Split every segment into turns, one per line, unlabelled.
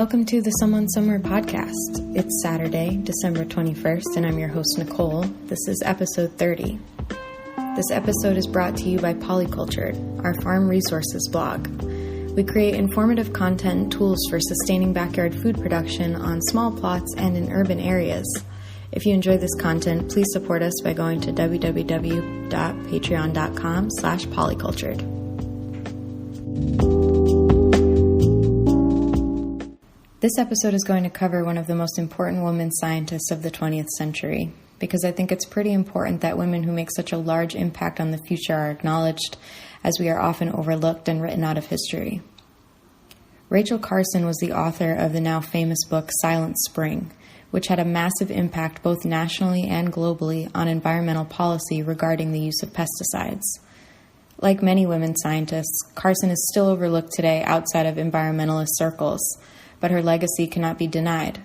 Welcome to the Someone Somewhere podcast. It's Saturday, December 21st, and I'm your host, Nicole. This is episode 30. This episode is brought to you by Polycultured, our farm resources blog. We create informative content and tools for sustaining backyard food production on small plots and in urban areas. If you enjoy this content, please support us by going to www.patreon.com/polycultured. This episode is going to cover one of the most important women scientists of the 20th century, because I think it's pretty important that women who make such a large impact on the future are acknowledged, as we are often overlooked and written out of history. Rachel Carson was the author of the now famous book Silent Spring, which had a massive impact both nationally and globally on environmental policy regarding the use of pesticides. Like many women scientists, Carson is still overlooked today outside of environmentalist circles, but her legacy cannot be denied.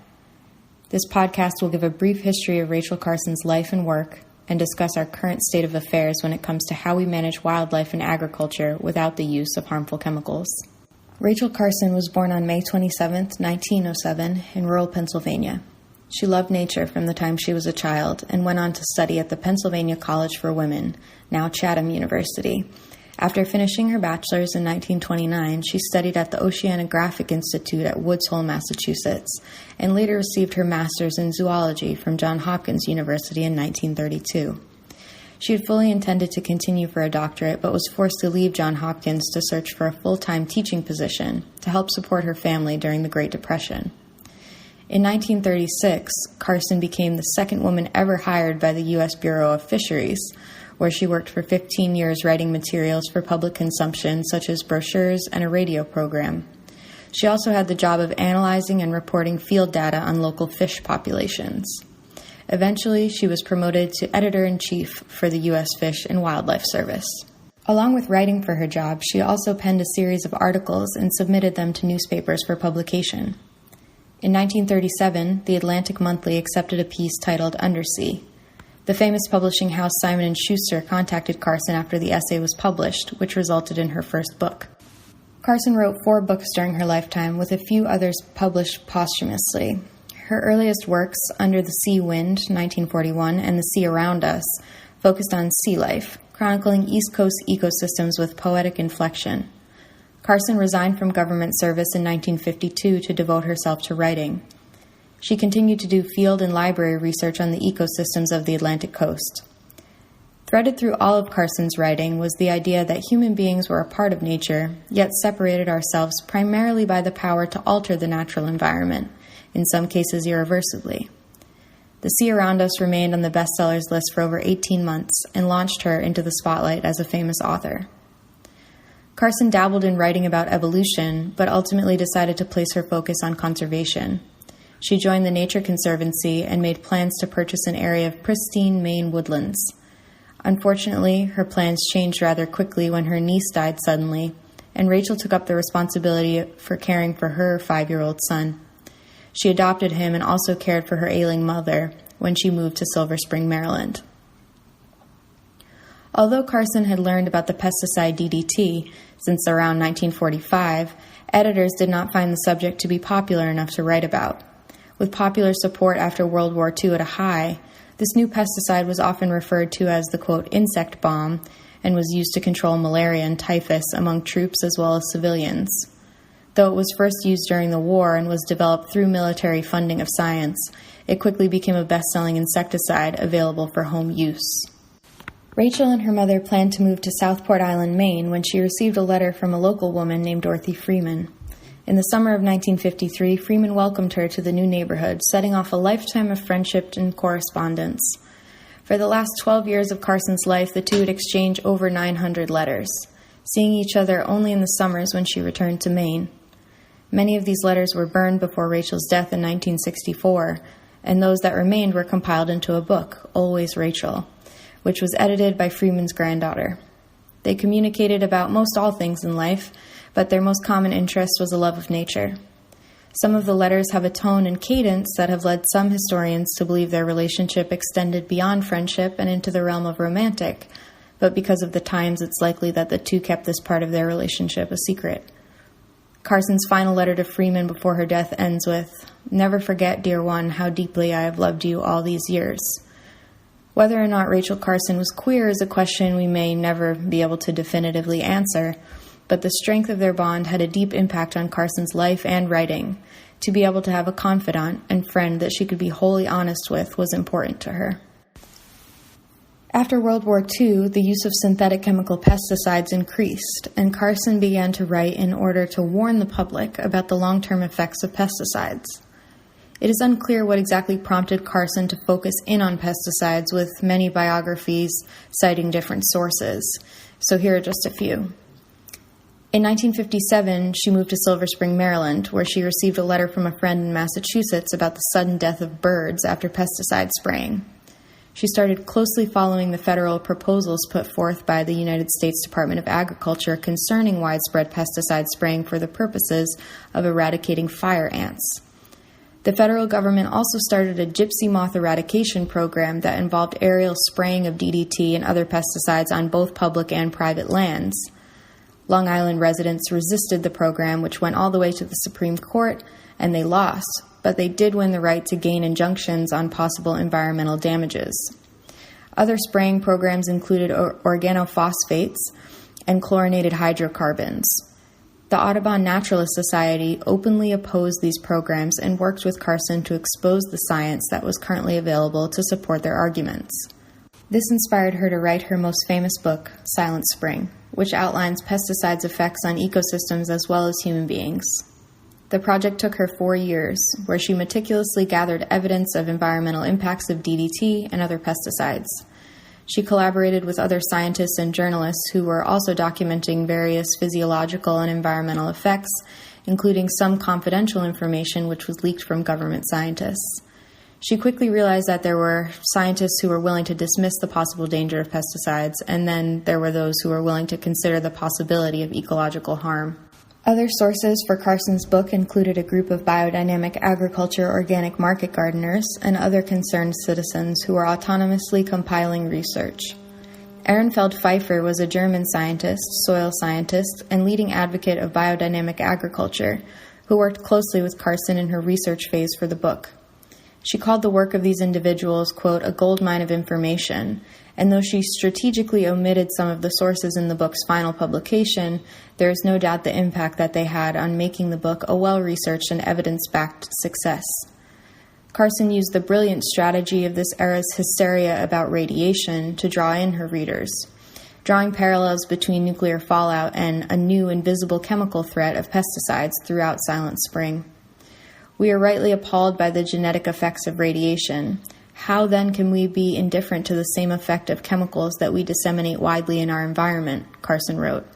This podcast will give a brief history of Rachel Carson's life and work and discuss our current state of affairs when it comes to how we manage wildlife and agriculture without the use of harmful chemicals. Rachel Carson was born on May 27, 1907, in rural Pennsylvania. She loved nature from the time she was a child and went on to study at the Pennsylvania College for Women, now Chatham University. After finishing her bachelor's in 1929, she studied at the Oceanographic Institute at Woods Hole, Massachusetts, and later received her master's in zoology from Johns Hopkins University in 1932. She had fully intended to continue for a doctorate, but was forced to leave Johns Hopkins to search for a full-time teaching position to help support her family during the Great Depression. In 1936, Carson became the second woman ever hired by the U.S. Bureau of Fisheries, where she worked for 15 years writing materials for public consumption, such as brochures and a radio program. She also had the job of analyzing and reporting field data on local fish populations. Eventually, she was promoted to editor-in-chief for the U.S. Fish and Wildlife Service. Along with writing for her job, she also penned a series of articles and submitted them to newspapers for publication. In 1937, the Atlantic Monthly accepted a piece titled Undersea. The famous publishing house Simon & Schuster contacted Carson after the essay was published, which resulted in her first book. Carson wrote 4 books during her lifetime, with a few others published posthumously. Her earliest works, Under the Sea Wind, 1941, and The Sea Around Us, focused on sea life, chronicling East Coast ecosystems with poetic inflection. Carson resigned from government service in 1952 to devote herself to writing. She continued to do field and library research on the ecosystems of the Atlantic coast. Threaded through all of Carson's writing was the idea that human beings were a part of nature, yet separated ourselves primarily by the power to alter the natural environment, in some cases irreversibly. The Sea Around Us remained on the bestsellers list for over 18 months and launched her into the spotlight as a famous author. Carson dabbled in writing about evolution, but ultimately decided to place her focus on conservation. She joined the Nature Conservancy and made plans to purchase an area of pristine Maine woodlands. Unfortunately, her plans changed rather quickly when her niece died suddenly, and Rachel took up the responsibility for caring for her 5-year-old son. She adopted him and also cared for her ailing mother when she moved to Silver Spring, Maryland. Although Carson had learned about the pesticide DDT since around 1945, editors did not find the subject to be popular enough to write about. With popular support after World War II at a high, this new pesticide was often referred to as the, quote, insect bomb, and was used to control malaria and typhus among troops as well as civilians. Though it was first used during the war and was developed through military funding of science, it quickly became a best-selling insecticide available for home use. Rachel and her mother planned to move to Southport Island, Maine, when she received a letter from a local woman named Dorothy Freeman. In the summer of 1953, Freeman welcomed her to the new neighborhood, setting off a lifetime of friendship and correspondence. For the last 12 years of Carson's life, the two would exchange over 900 letters, seeing each other only in the summers when she returned to Maine. Many of these letters were burned before Rachel's death in 1964, and those that remained were compiled into a book, Always Rachel, which was edited by Freeman's granddaughter. They communicated about most all things in life, but their most common interest was a love of nature. Some of the letters have a tone and cadence that have led some historians to believe their relationship extended beyond friendship and into the realm of romantic, but because of the times, it's likely that the two kept this part of their relationship a secret. Carson's final letter to Freeman before her death ends with, "Never forget, dear one, how deeply I have loved you all these years." Whether or not Rachel Carson was queer is a question we may never be able to definitively answer, but the strength of their bond had a deep impact on Carson's life and writing. To be able to have a confidant and friend that she could be wholly honest with was important to her. After World War II, the use of synthetic chemical pesticides increased, and Carson began to write in order to warn the public about the long-term effects of pesticides. It is unclear what exactly prompted Carson to focus in on pesticides, with many biographies citing different sources. So here are just a few. In 1957, she moved to Silver Spring, Maryland, where she received a letter from a friend in Massachusetts about the sudden death of birds after pesticide spraying. She started closely following the federal proposals put forth by the United States Department of Agriculture concerning widespread pesticide spraying for the purposes of eradicating fire ants. The federal government also started a gypsy moth eradication program that involved aerial spraying of DDT and other pesticides on both public and private lands. Long Island residents resisted the program, which went all the way to the Supreme Court, and they lost, but they did win the right to gain injunctions on possible environmental damages. Other spraying programs included organophosphates and chlorinated hydrocarbons. The Audubon Naturalist Society openly opposed these programs and worked with Carson to expose the science that was currently available to support their arguments. This inspired her to write her most famous book, Silent Spring, which outlines pesticides' effects on ecosystems as well as human beings. The project took her 4 years, where she meticulously gathered evidence of environmental impacts of DDT and other pesticides. She collaborated with other scientists and journalists who were also documenting various physiological and environmental effects, including some confidential information which was leaked from government scientists. She quickly realized that there were scientists who were willing to dismiss the possible danger of pesticides, and then there were those who were willing to consider the possibility of ecological harm. Other sources for Carson's book included a group of biodynamic agriculture organic market gardeners and other concerned citizens who were autonomously compiling research. Ehrenfeld Pfeiffer was a German scientist, soil scientist, and leading advocate of biodynamic agriculture, who worked closely with Carson in her research phase for the book. She called the work of these individuals, quote, a goldmine of information, and though she strategically omitted some of the sources in the book's final publication, there is no doubt the impact that they had on making the book a well-researched and evidence-backed success. Carson used the brilliant strategy of this era's hysteria about radiation to draw in her readers, drawing parallels between nuclear fallout and a new invisible chemical threat of pesticides throughout Silent Spring. We are rightly appalled by the genetic effects of radiation. How then can we be indifferent to the same effect of chemicals that we disseminate widely in our environment? Carson wrote.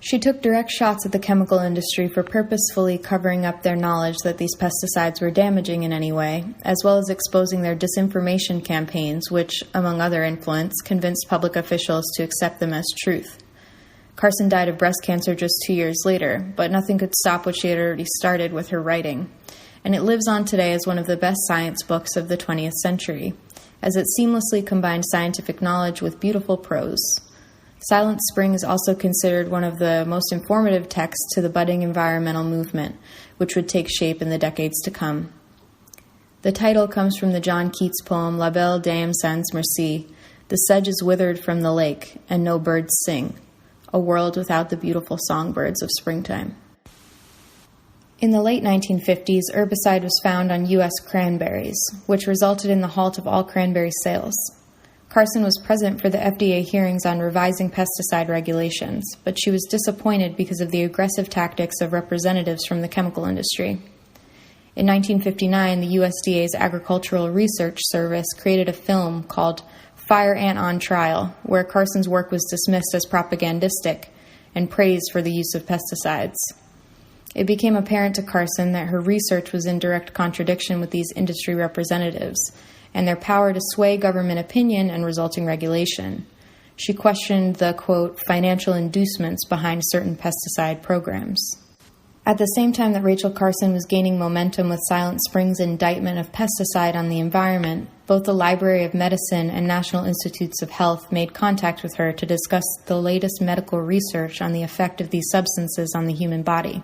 She took direct shots at the chemical industry for purposefully covering up their knowledge that these pesticides were damaging in any way, as well as exposing their disinformation campaigns, which, among other influence, convinced public officials to accept them as truth. Carson died of breast cancer just 2 years later, but nothing could stop what she had already started with her writing. And it lives on today as one of the best science books of the 20th century, as it seamlessly combined scientific knowledge with beautiful prose. Silent Spring is also considered one of the most informative texts to the budding environmental movement, which would take shape in the decades to come. The title comes from the John Keats poem La Belle Dame sans Merci. The sedge is withered from the lake, and no birds sing. A world without the beautiful songbirds of springtime. In the late 1950s, herbicide was found on U.S. cranberries, which resulted in the halt of all cranberry sales. Carson was present for the FDA hearings on revising pesticide regulations, but she was disappointed because of the aggressive tactics of representatives from the chemical industry. In 1959, the USDA's Agricultural Research Service created a film called Fire Ant on Trial, where Carson's work was dismissed as propagandistic and praised for the use of pesticides. It became apparent to Carson that her research was in direct contradiction with these industry representatives and their power to sway government opinion and resulting regulation. She questioned the, quote, financial inducements behind certain pesticide programs. At the same time that Rachel Carson was gaining momentum with Silent Spring's indictment of pesticide on the environment, both the Library of Medicine and National Institutes of Health made contact with her to discuss the latest medical research on the effect of these substances on the human body.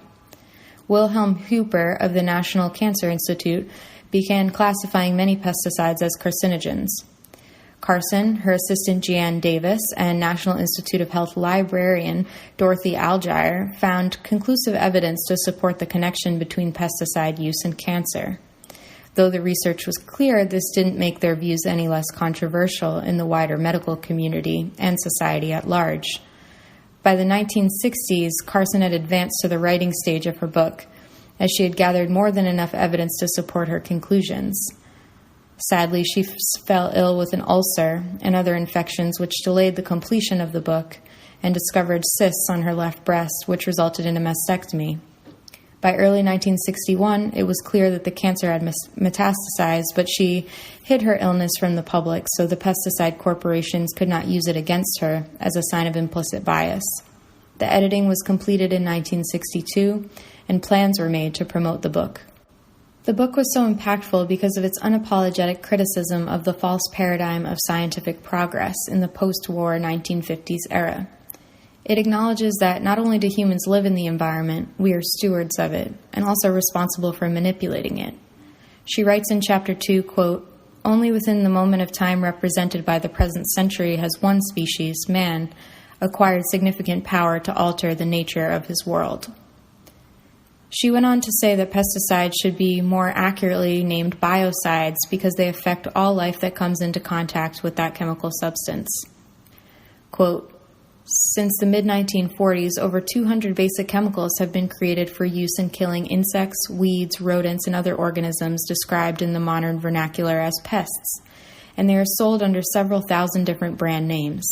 Wilhelm Huber of the National Cancer Institute began classifying many pesticides as carcinogens. Carson, her assistant Jeanne Davis, and National Institute of Health librarian Dorothy Algier found conclusive evidence to support the connection between pesticide use and cancer. Though the research was clear, this didn't make their views any less controversial in the wider medical community and society at large. By the 1960s, Carson had advanced to the writing stage of her book, as she had gathered more than enough evidence to support her conclusions. Sadly, she fell ill with an ulcer and other infections which delayed the completion of the book and discovered cysts on her left breast, which resulted in a mastectomy. By early 1961, it was clear that the cancer had metastasized, but she hid her illness from the public so the pesticide corporations could not use it against her as a sign of implicit bias. The editing was completed in 1962, and plans were made to promote the book. The book was so impactful because of its unapologetic criticism of the false paradigm of scientific progress in the post-war 1950s era. It acknowledges that not only do humans live in the environment, we are stewards of it, and also responsible for manipulating it. She writes in Chapter 2, quote, "Only within the moment of time represented by the present century has one species, man, acquired significant power to alter the nature of his world." She went on to say that pesticides should be more accurately named biocides because they affect all life that comes into contact with that chemical substance. Quote, "Since the mid-1940s, over 200 basic chemicals have been created for use in killing insects, weeds, rodents, and other organisms described in the modern vernacular as pests, and they are sold under several thousand different brand names.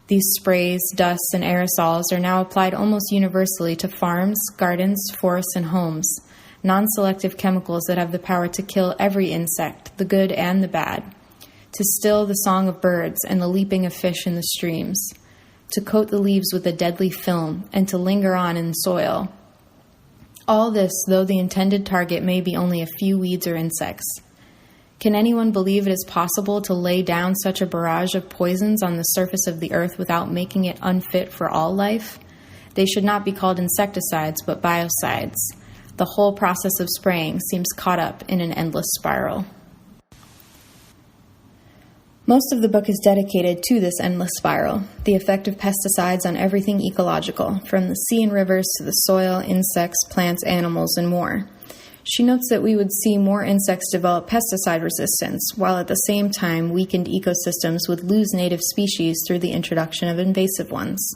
These sprays, dusts, and aerosols are now applied almost universally to farms, gardens, forests, and homes, non-selective chemicals that have the power to kill every insect, the good and the bad, to still the song of birds and the leaping of fish in the streams, to coat the leaves with a deadly film, and to linger on in soil. All this, though the intended target may be only a few weeds or insects. Can anyone believe it is possible to lay down such a barrage of poisons on the surface of the earth without making it unfit for all life? They should not be called insecticides, but biocides. The whole process of spraying seems caught up in an endless spiral." Most of the book is dedicated to this endless spiral, the effect of pesticides on everything ecological, from the sea and rivers to the soil, insects, plants, animals, and more. She notes that we would see more insects develop pesticide resistance, while at the same time weakened ecosystems would lose native species through the introduction of invasive ones.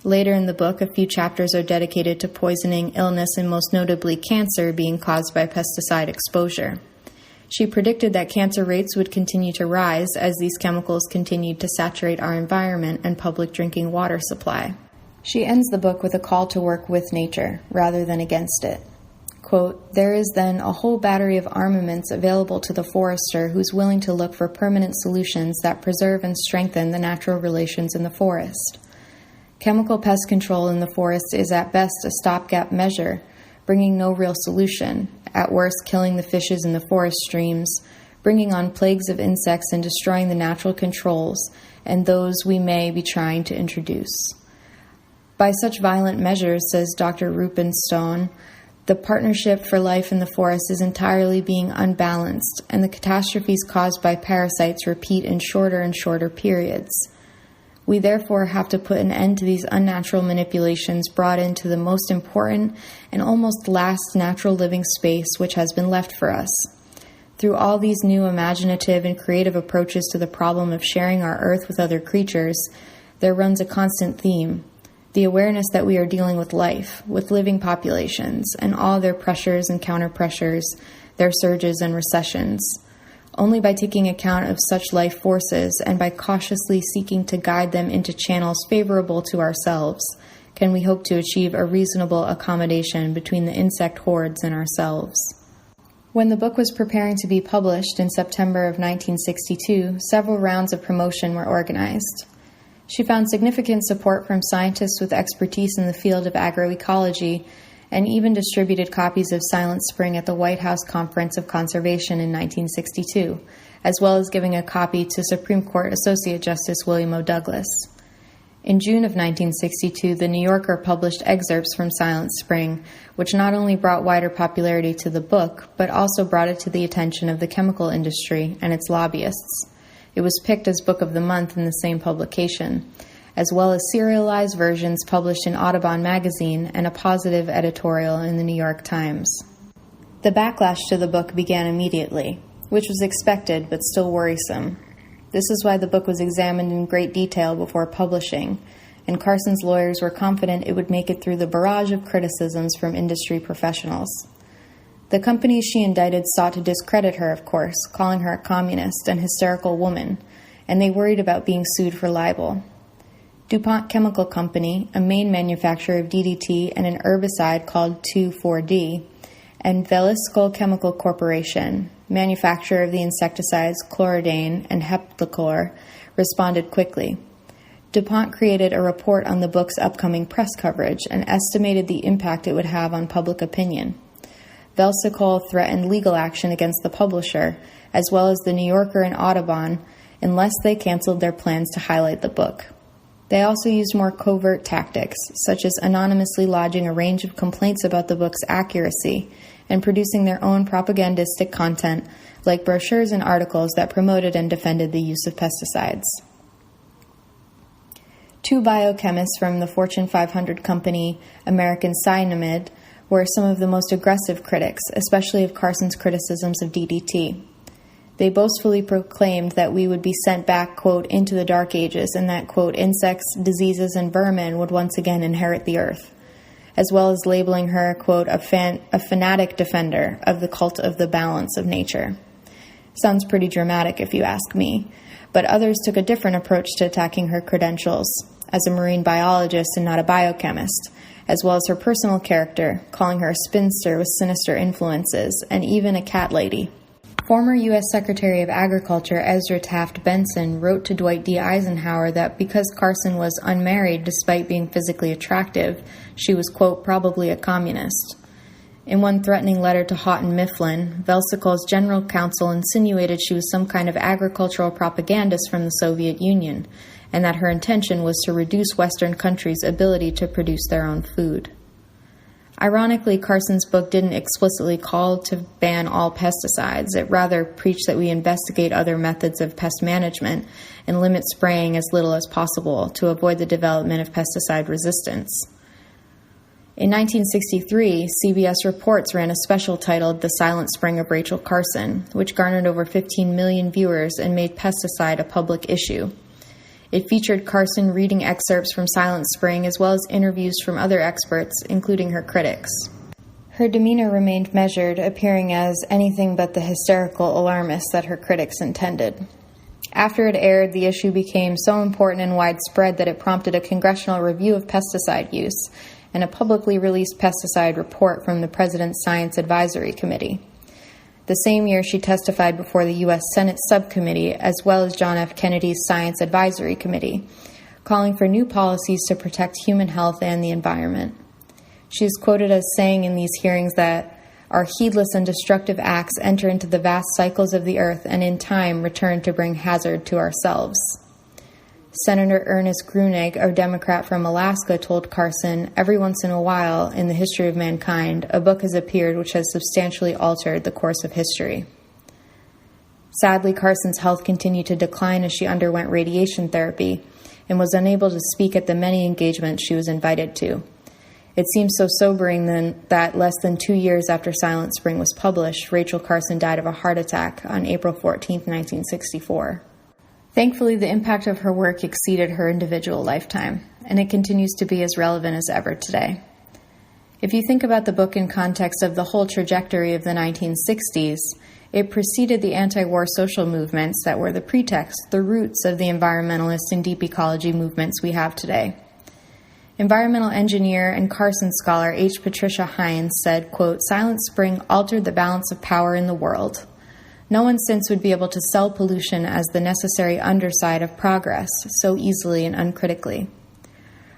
Later in the book, a few chapters are dedicated to poisoning, illness, and most notably cancer being caused by pesticide exposure. She predicted that cancer rates would continue to rise as these chemicals continued to saturate our environment and public drinking water supply. She ends the book with a call to work with nature, rather than against it. Quote, "There is then a whole battery of armaments available to the forester who's willing to look for permanent solutions that preserve and strengthen the natural relations in the forest. Chemical pest control in the forest is at best a stopgap measure, bringing no real solution, at worst killing the fishes in the forest streams, bringing on plagues of insects and destroying the natural controls and those we may be trying to introduce. By such violent measures, says Dr. Rubenstone, the partnership for life in the forest is entirely being unbalanced, and the catastrophes caused by parasites repeat in shorter and shorter periods. We therefore have to put an end to these unnatural manipulations brought into the most important and almost last natural living space which has been left for us. Through all these new imaginative and creative approaches to the problem of sharing our earth with other creatures, there runs a constant theme. The awareness that we are dealing with life, with living populations, and all their pressures and counter-pressures, their surges and recessions. Only by taking account of such life forces and by cautiously seeking to guide them into channels favorable to ourselves can we hope to achieve a reasonable accommodation between the insect hordes and ourselves. When the book was preparing to be published in September of 1962, several rounds of promotion were organized. She found significant support from scientists with expertise in the field of agroecology and even distributed copies of Silent Spring at the White House Conference of Conservation in 1962, as well as giving a copy to Supreme Court Associate Justice William O. Douglas. In June of 1962, The New Yorker published excerpts from Silent Spring, which not only brought wider popularity to the book, but also brought it to the attention of the chemical industry and its lobbyists. It was picked as Book of the Month in the same publication, as well as serialized versions published in Audubon magazine and a positive editorial in the New York Times. The backlash to the book began immediately, which was expected but still worrisome. This is why the book was examined in great detail before publishing, and Carson's lawyers were confident it would make it through the barrage of criticisms from industry professionals. The companies she indicted sought to discredit her, of course, calling her a communist and hysterical woman, and they worried about being sued for libel. DuPont Chemical Company, a main manufacturer of DDT and an herbicide called 2,4-D, and Velisco Chemical Corporation, manufacturer of the insecticides chlordane and heptachlor, responded quickly. DuPont created a report on the book's upcoming press coverage and estimated the impact it would have on public opinion. Velisco threatened legal action against the publisher, as well as the New Yorker and Audubon, unless they canceled their plans to highlight the book. They also used more covert tactics, such as anonymously lodging a range of complaints about the book's accuracy and producing their own propagandistic content, like brochures and articles that promoted and defended the use of pesticides. Two biochemists from the Fortune 500 company American Cyanamid were some of the most aggressive critics, especially of Carson's criticisms of DDT. They boastfully proclaimed that we would be sent back, quote, into the dark ages, and that, quote, insects, diseases, and vermin would once again inherit the earth, as well as labeling her, quote, a fanatic defender of the cult of the balance of nature. Sounds pretty dramatic if you ask me, but others took a different approach to attacking her credentials as a marine biologist and not a biochemist, as well as her personal character, calling her a spinster with sinister influences, and even a cat lady. Former U.S. Secretary of Agriculture Ezra Taft Benson wrote to Dwight D. Eisenhower that because Carson was unmarried despite being physically attractive, she was, quote, probably a communist. In one threatening letter to Houghton Mifflin, Velsicol's general counsel insinuated she was some kind of agricultural propagandist from the Soviet Union, and that her intention was to reduce Western countries' ability to produce their own food. Ironically, Carson's book didn't explicitly call to ban all pesticides. It rather preached that we investigate other methods of pest management and limit spraying as little as possible to avoid the development of pesticide resistance. In 1963, CBS Reports ran a special titled The Silent Spring of Rachel Carson, which garnered over 15 million viewers and made pesticide a public issue. It featured Carson reading excerpts from Silent Spring as well as interviews from other experts, including her critics. Her demeanor remained measured, appearing as anything but the hysterical alarmist that her critics intended. After it aired, the issue became so important and widespread that it prompted a congressional review of pesticide use and a publicly released pesticide report from the President's Science Advisory Committee. The same year, she testified before the U.S. Senate Subcommittee, as well as John F. Kennedy's Science Advisory Committee, calling for new policies to protect human health and the environment. She is quoted as saying in these hearings that our heedless and destructive acts enter into the vast cycles of the earth and in time return to bring hazard to ourselves. Senator Ernest Grunig, a Democrat from Alaska, told Carson, every once in a while in the history of mankind, a book has appeared which has substantially altered the course of history. Sadly, Carson's health continued to decline as she underwent radiation therapy and was unable to speak at the many engagements she was invited to. It seems so sobering then that less than 2 years after Silent Spring was published, Rachel Carson died of a heart attack on April 14, 1964. Thankfully, the impact of her work exceeded her individual lifetime, and it continues to be as relevant as ever today. If you think about the book in context of the whole trajectory of the 1960s, it preceded the anti-war social movements that were the pretext, the roots of the environmentalist and deep ecology movements we have today. Environmental engineer and Carson scholar H. Patricia Hines said, quote, Silent Spring altered the balance of power in the world. No one since would be able to sell pollution as the necessary underside of progress so easily and uncritically.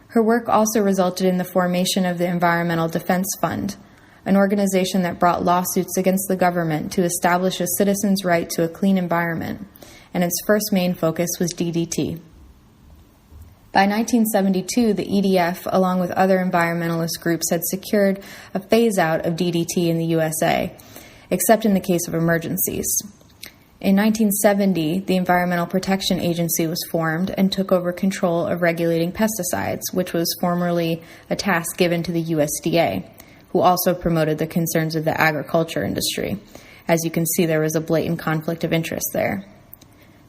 Her work also resulted in the formation of the Environmental Defense Fund, an organization that brought lawsuits against the government to establish a citizen's right to a clean environment, and its first main focus was DDT. By 1972, the EDF, along with other environmentalist groups, had secured a phase-out of DDT in the USA, except in the case of emergencies. In 1970, the Environmental Protection Agency was formed and took over control of regulating pesticides, which was formerly a task given to the USDA, who also promoted the concerns of the agriculture industry. As you can see, there was a blatant conflict of interest there.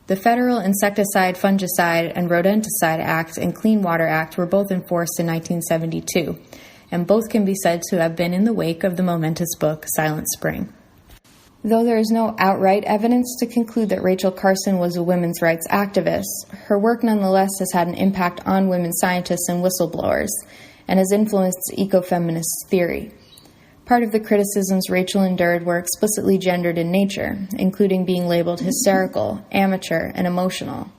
The Federal Insecticide, Fungicide, and Rodenticide Act and Clean Water Act were both enforced in 1972, and both can be said to have been in the wake of the momentous book Silent Spring. Though there is no outright evidence to conclude that Rachel Carson was a women's rights activist, her work nonetheless has had an impact on women scientists and whistleblowers, and has influenced ecofeminist theory. Part of the criticisms Rachel endured were explicitly gendered in nature, including being labeled hysterical, amateur, and emotional.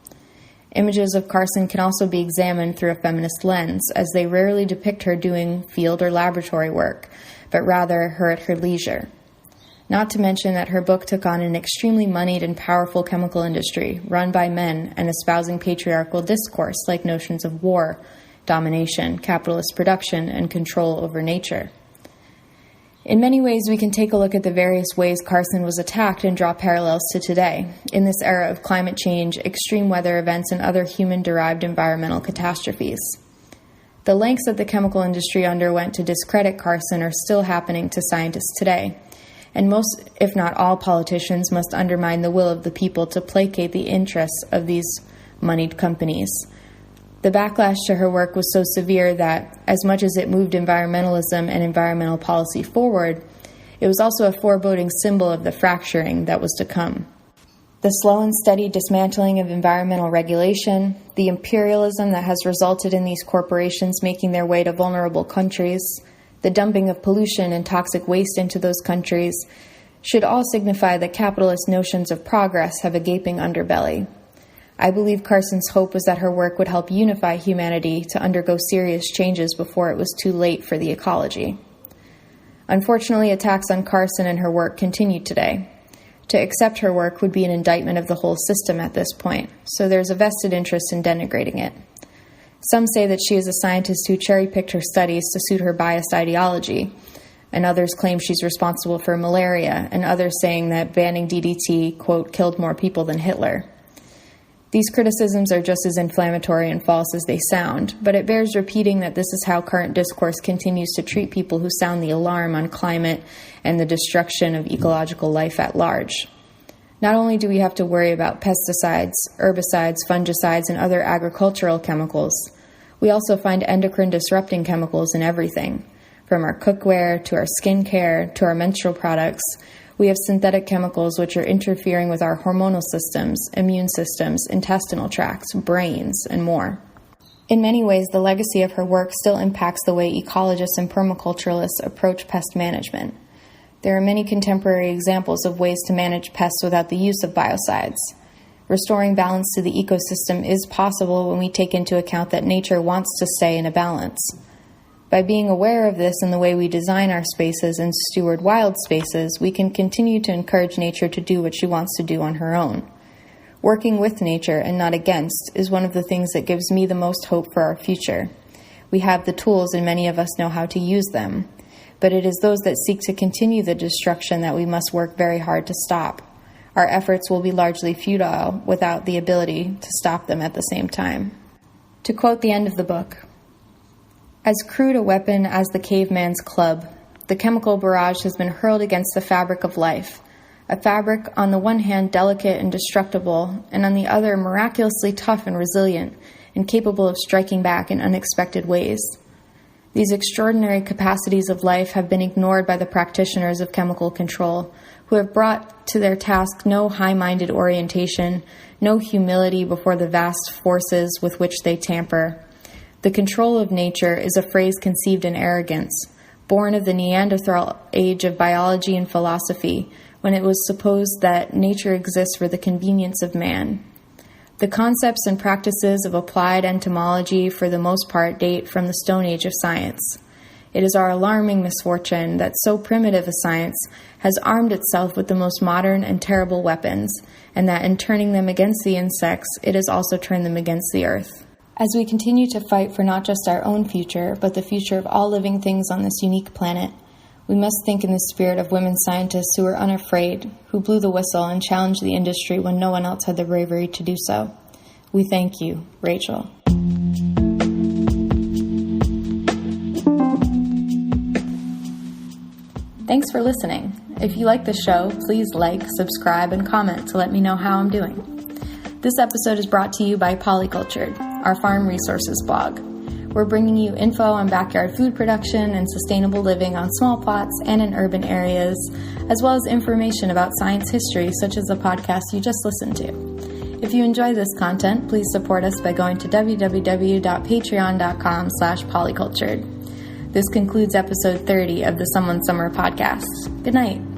Images of Carson can also be examined through a feminist lens, as they rarely depict her doing field or laboratory work, but rather her at her leisure. Not to mention that her book took on an extremely moneyed and powerful chemical industry, run by men and espousing patriarchal discourse like notions of war, domination, capitalist production, and control over nature. In many ways, we can take a look at the various ways Carson was attacked and draw parallels to today, in this era of climate change, extreme weather events, and other human-derived environmental catastrophes. The lengths that the chemical industry underwent to discredit Carson are still happening to scientists today, and most, if not all, politicians must undermine the will of the people to placate the interests of these moneyed companies. The backlash to her work was so severe that, as much as it moved environmentalism and environmental policy forward, it was also a foreboding symbol of the fracturing that was to come. The slow and steady dismantling of environmental regulation, the imperialism that has resulted in these corporations making their way to vulnerable countries, the dumping of pollution and toxic waste into those countries, should all signify that capitalist notions of progress have a gaping underbelly. I believe Carson's hope was that her work would help unify humanity to undergo serious changes before it was too late for the ecology. Unfortunately, attacks on Carson and her work continue today. To accept her work would be an indictment of the whole system at this point, so there's a vested interest in denigrating it. Some say that she is a scientist who cherry-picked her studies to suit her biased ideology, and others claim she's responsible for malaria, and others saying that banning DDT, quote, killed more people than Hitler. These criticisms are just as inflammatory and false as they sound, but it bears repeating that this is how current discourse continues to treat people who sound the alarm on climate and the destruction of ecological life at large. Not only do we have to worry about pesticides, herbicides, fungicides, and other agricultural chemicals, we also find endocrine-disrupting chemicals in everything. From our cookware, to our skincare, to our menstrual products, we have synthetic chemicals which are interfering with our hormonal systems, immune systems, intestinal tracts, brains, and more. In many ways, the legacy of her work still impacts the way ecologists and permaculturalists approach pest management. There are many contemporary examples of ways to manage pests without the use of biocides. Restoring balance to the ecosystem is possible when we take into account that nature wants to stay in a balance. By being aware of this in the way we design our spaces and steward wild spaces, we can continue to encourage nature to do what she wants to do on her own. Working with nature and not against is one of the things that gives me the most hope for our future. We have the tools and many of us know how to use them, but it is those that seek to continue the destruction that we must work very hard to stop. Our efforts will be largely futile without the ability to stop them at the same time. To quote the end of the book, "As crude a weapon as the caveman's club, the chemical barrage has been hurled against the fabric of life, a fabric on the one hand delicate and destructible, and on the other miraculously tough and resilient, and capable of striking back in unexpected ways. These extraordinary capacities of life have been ignored by the practitioners of chemical control, who have brought to their task no high-minded orientation, no humility before the vast forces with which they tamper. The control of nature is a phrase conceived in arrogance, born of the Neanderthal age of biology and philosophy, when it was supposed that nature exists for the convenience of man. The concepts and practices of applied entomology, for the most part, date from the Stone Age of science. It is our alarming misfortune that so primitive a science has armed itself with the most modern and terrible weapons, and that in turning them against the insects, it has also turned them against the earth. As we continue to fight for not just our own future, but the future of all living things on this unique planet, we must think in the spirit of women scientists who were unafraid, who blew the whistle and challenged the industry when no one else had the bravery to do so. We thank you, Rachel. Thanks for listening. If you like the show, please like, subscribe, and comment to let me know how I'm doing. This episode is brought to you by Polycultured, our farm resources blog. We're bringing you info on backyard food production and sustainable living on small plots and in urban areas, as well as information about science history, such as the podcast you just listened to. If you enjoy this content, please support us by going to www.patreon.com/polycultured. This concludes episode 30 of the Someone Summer podcast. Good night.